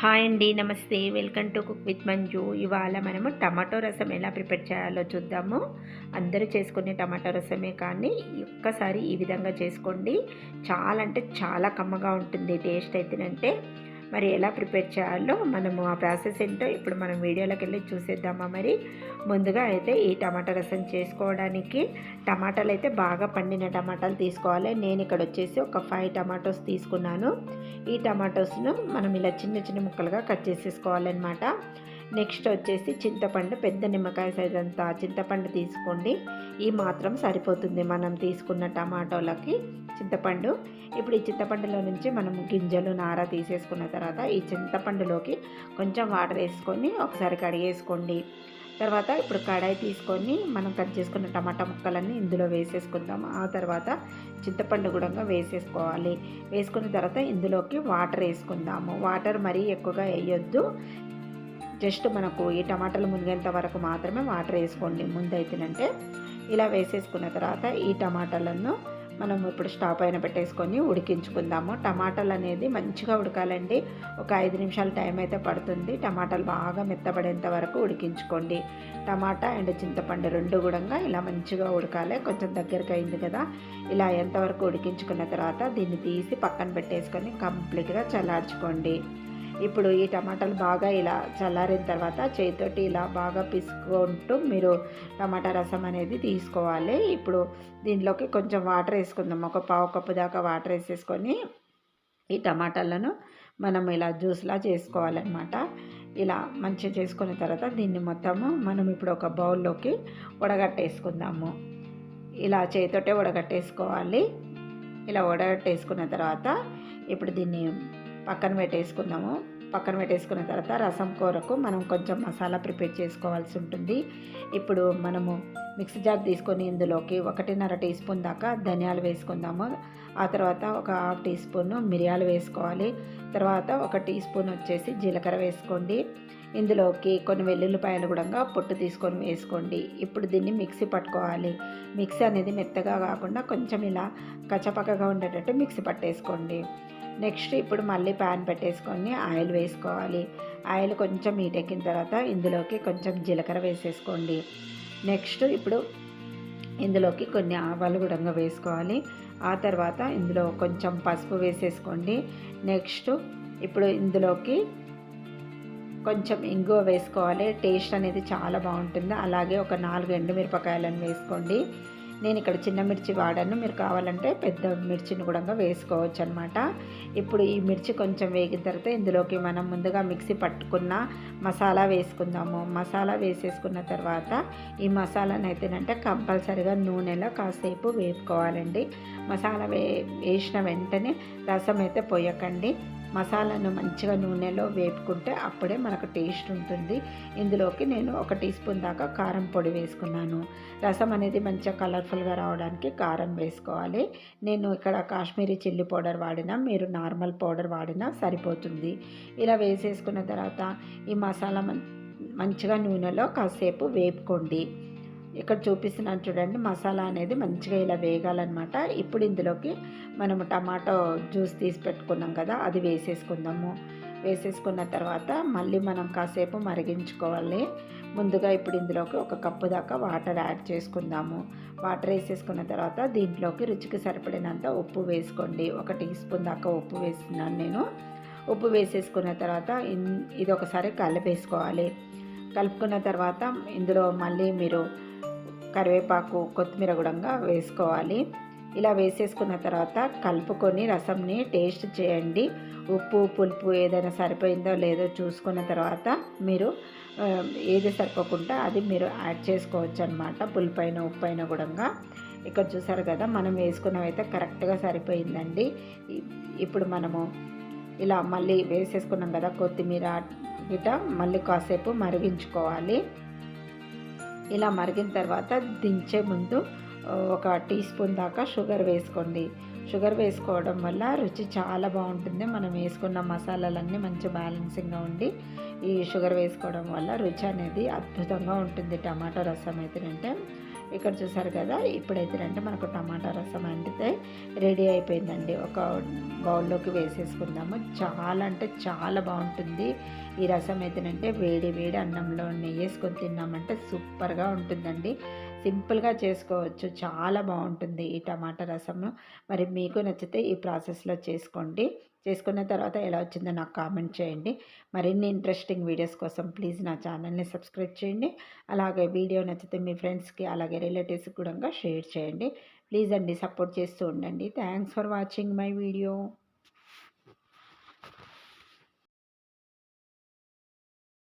Hi అండి. నమస్తే. Welcome to cook with Manju. ఇవాళ మనము టమాటో రసం ఎలా ప్రిపేర్ చేయాలో చూద్దాము. అందరూ చేసుకునే టమాటో రసమే కానీ ఒక్కసారి ఈ విధంగా చేసుకోండి. చాలా అంటే చాలా కమ్మగా ఉంటుంది టేస్ట్ అయితేనంటే. మరి ఎలా ప్రిపేర్ చేయాలో మనము ఆ ప్రాసెస్ ఏంటో ఇప్పుడు మనం వీడియోలోకి వెళ్ళి చూసేద్దామా. మరి ముందుగా అయితే ఈ టమాటా రసం చేసుకోవడానికి టమాటాలు అయితే బాగా పండిన టమాటాలు తీసుకోవాలి. నేను ఇక్కడ వచ్చేసి ఒక 5 టమాటోస్ తీసుకున్నాను. ఈ టమాటోస్ను మనం ఇలా చిన్న చిన్న ముక్కలుగా కట్ చేసేసుకోవాలన్నమాట. నెక్స్ట్ వచ్చేసి చింతపండు, పెద్ద నిమ్మకాయ సైజ్ అంతా చింతపండు తీసుకోండి. ఈ మాత్రం సరిపోతుంది మనం తీసుకున్న టమాటోలకి చింతపండు. ఇప్పుడు ఈ చింతపండులో నుంచి మనం గింజలు నార తీసేసుకున్న తర్వాత ఈ చింతపండులోకి కొంచెం వాటర్ వేసుకొని ఒకసారి కడిగేసుకోండి. తర్వాత ఇప్పుడు కడాయి తీసుకొని మనం కట్ చేసుకున్న టమాటా ముక్కలన్నీ ఇందులో వేసేసుకుందాం. ఆ తర్వాత చింతపండు కూడా వేసేసుకోవాలి. వేసుకున్న తర్వాత ఇందులోకి వాటర్ వేసుకుందాము. వాటర్ మరీ ఎక్కువగా వేయొద్దు, జస్ట్ మనకు ఈ టమాటాలు మునిగేంత వరకు మాత్రమే వాటర్ వేసుకోండి ముందైతేనంటే. ఇలా వేసేసుకున్న తర్వాత ఈ టమాటాలను మనం ఇప్పుడు స్టవ్ పైన పెట్టేసుకొని ఉడికించుకుందాము. టమాటాలు అనేది మంచిగా ఉడకాలండి. ఒక 5 నిమిషాల టైం అయితే పడుతుంది. టమాటాలు బాగా మెత్తబడేంత వరకు ఉడికించుకోండి. టమాటా అండ్ చింతపండు రెండు కూడా ఇలా మంచిగా ఉడకాలి. కొంచెం దగ్గరికి అయింది కదా, ఇలా ఎంతవరకు ఉడికించుకున్న తర్వాత దీన్ని తీసి పక్కన పెట్టేసుకొని కంప్లీట్గా చల్లార్చుకోండి. ఇప్పుడు ఈ టమాటాలు బాగా ఇలా చల్లారిన తర్వాత చేతితోటి ఇలా బాగా పిసుకుంటూ మీరు టమాటా రసం అనేది తీసుకోవాలి. ఇప్పుడు దీంట్లోకి కొంచెం వాటర్ వేసుకుందాం. ఒక పావు కప్పు దాకా వాటర్ వేసేసుకొని ఈ టమాటాలను మనం ఇలా జ్యూస్లా చేసుకోవాలన్నమాట. ఇలా మంచిగా చేసుకున్న తర్వాత దీన్ని మొత్తము మనం ఇప్పుడు ఒక బౌల్లోకి వడగట్టేసుకుందాము. ఇలా చేతితోటే వడగట్టేసుకోవాలి. ఇలా వడగట్టేసుకున్న తర్వాత ఇప్పుడు దీన్ని పక్కన పెట్టేసుకుందాము. పక్కన పెట్టేసుకున్న తర్వాత రసం కూరకు మనం కొంచెం మసాలా ప్రిపేర్ చేసుకోవాల్సి ఉంటుంది. ఇప్పుడు మనము మిక్సీ జార్ తీసుకొని ఇందులోకి 1.5 టీ స్పూన్ దాకా ధనియాలు వేసుకుందాము. ఆ తర్వాత ఒక 1/2 టీ స్పూన్ మిరియాలు వేసుకోవాలి. తర్వాత 1 టీ స్పూన్ వచ్చేసి జీలకర్ర వేసుకోండి. ఇందులోకి కొన్ని వెల్లుల్లిపాయలు కూడా పొట్టు తీసుకొని వేసుకోండి. ఇప్పుడు దీన్ని మిక్సీ పట్టుకోవాలి. మిక్సీ అనేది మెత్తగా కాకుండా కొంచెం ఇలా కచ్చపక్కగా ఉండేటట్టు మిక్సీ పట్టేసుకోండి. నెక్స్ట్ ఇప్పుడు మళ్ళీ ప్యాన్ పెట్టేసుకొని ఆయిల్ వేసుకోవాలి. ఆయిల్ కొంచెం హీట్ ఎక్కిన తర్వాత ఇందులోకి కొంచెం జీలకర్ర వేసేసుకోండి. నెక్స్ట్ ఇప్పుడు ఇందులోకి కొన్ని ఆవాలు కూడా వేసుకోవాలి. ఆ తర్వాత ఇందులో కొంచెం పసుపు వేసేసుకోండి. నెక్స్ట్ ఇప్పుడు ఇందులోకి కొంచెం ఇంగువ వేసుకోవాలి. టేస్ట్ అనేది చాలా బాగుంటుంది. అలాగే ఒక 4 ఎండుమిరపకాయలను వేసుకోండి. నేను ఇక్కడ చిన్న మిర్చి వాడాను, మీరు కావాలంటే పెద్ద మిర్చిని కూడా వేసుకోవచ్చు అనమాట. ఇప్పుడు ఈ మిర్చి కొంచెం వేగిన తర్వాత ఇందులోకి మనం ముందుగా మిక్సీ పట్టుకున్న మసాలా వేసుకుందాము. మసాలా వేసేసుకున్న తర్వాత ఈ మసాలాను అయితేనంటే కంపల్సరీగా నూనెలో కాసేపు వేపుకోవాలండి. మసాలా వేసిన వెంటనే రసం అయితే పోయకండి. మసాలాను మంచిగా నూనెలో వేపుకుంటే అప్పుడే మనకు టేస్ట్ ఉంటుంది. ఇందులోకి నేను 1 టీ స్పూన్ దాకా కారం పొడి వేసుకున్నాను. రసం అనేది మంచిగా కలర్ఫుల్గా రావడానికి కారం వేసుకోవాలి. నేను ఇక్కడ కాశ్మీరీ చిల్లీ పౌడర్ వాడినా, మీరు నార్మల్ పౌడర్ వాడినా సరిపోతుంది. ఇలా వేసేసుకున్న తర్వాత ఈ మసాలా మంచిగా నూనెలో కాసేపు వేపుకోండి. ఇక్కడ చూపిస్తున్నాను చూడండి, మసాలా అనేది మంచిగా ఇలా వేగాలన్నమాట. ఇప్పుడు ఇందులోకి మనము టమాటో జ్యూస్ తీసి పెట్టుకున్నాం కదా, అది వేసేసుకుందాము. వేసేసుకున్న తర్వాత మళ్ళీ మనం కాసేపు మరిగించుకోవాలి. ముందుగా ఇప్పుడు ఇందులోకి 1 కప్పు దాకా వాటర్ యాడ్ చేసుకుందాము. వాటర్ వేసేసుకున్న తర్వాత దీంట్లోకి రుచికి సరిపడినంత ఉప్పు వేసుకోండి. 1 టీ స్పూన్ దాకా ఉప్పు వేస్తున్నాను నేను. ఉప్పు వేసేసుకున్న తర్వాత ఇది ఒకసారి కలిపేసుకోవాలి. కలుపుకున్న తర్వాత ఇందులో మళ్ళీ మీరు కరివేపాకు, కొత్తిమీర కూడా వేసుకోవాలి. ఇలా వేసేసుకున్న తర్వాత కలుపుకొని రసంని టేస్ట్ చేయండి. ఉప్పు పులుపు ఏదైనా సరిపోయిందో లేదో చూసుకున్న తర్వాత మీరు ఏది సరిపోకుండా అది మీరు యాడ్ చేసుకోవచ్చు అనమాట. పులుపైన ఉప్పైన కూడా ఇక్కడ చూసారు కదా, మనం వేసుకున్నవైతే కరెక్ట్గా సరిపోయిందండి. ఇప్పుడు మనము ఇలా మళ్ళీ వేసేసుకున్నాం కదా కొత్తిమీర గిట, మళ్ళీ కాసేపు మరిగించుకోవాలి. ఇలా మరిగిన తర్వాత దించే ముందు 1 టీ స్పూన్ దాకా షుగర్ వేసుకోండి. షుగర్ వేసుకోవడం వల్ల రుచి చాలా బాగుంటుంది. మనం వేసుకున్న మసాలాలన్నీ మంచి బ్యాలెన్సింగ్గా ఉండి ఈ షుగర్ వేసుకోవడం వల్ల రుచి అనేది అద్భుతంగా ఉంటుంది టమాటో రసం అయితేనంటే. ఇక్కడ చూసారు కదా, ఇప్పుడైతేనంటే మనకు టమాటా రసం అయితే రెడీ అయిపోయిందండి. ఒక బౌల్లోకి వేసేసుకుందాము. చాలా అంటే చాలా బాగుంటుంది ఈ రసం అయితేనంటే. వేడి వేడి అన్నంలో నెయ్యి వేసుకొని తిన్నామంటే సూపర్గా ఉంటుందండి. సింపుల్గా చేసుకోవచ్చు, చాలా బాగుంటుంది ఈ టమాటా రసము. మరి మీకు నచ్చితే ఈ ప్రాసెస్లో చేసుకోండి. చేసుకున్న తర్వాత ఎలా వచ్చిందో నాకు కామెంట్ చేయండి. మరిన్ని ఇంట్రెస్టింగ్ వీడియోస్ కోసం ప్లీజ్ నా ఛానల్ని సబ్స్క్రైబ్ చేయండి. అలాగే వీడియో నచ్చితే మీ ఫ్రెండ్స్కి అలాగే రిలేటివ్స్కి కూడా షేర్ చేయండి. ప్లీజ్ అండి, సపోర్ట్ చేస్తూ ఉండండి. Thanks for watching my video.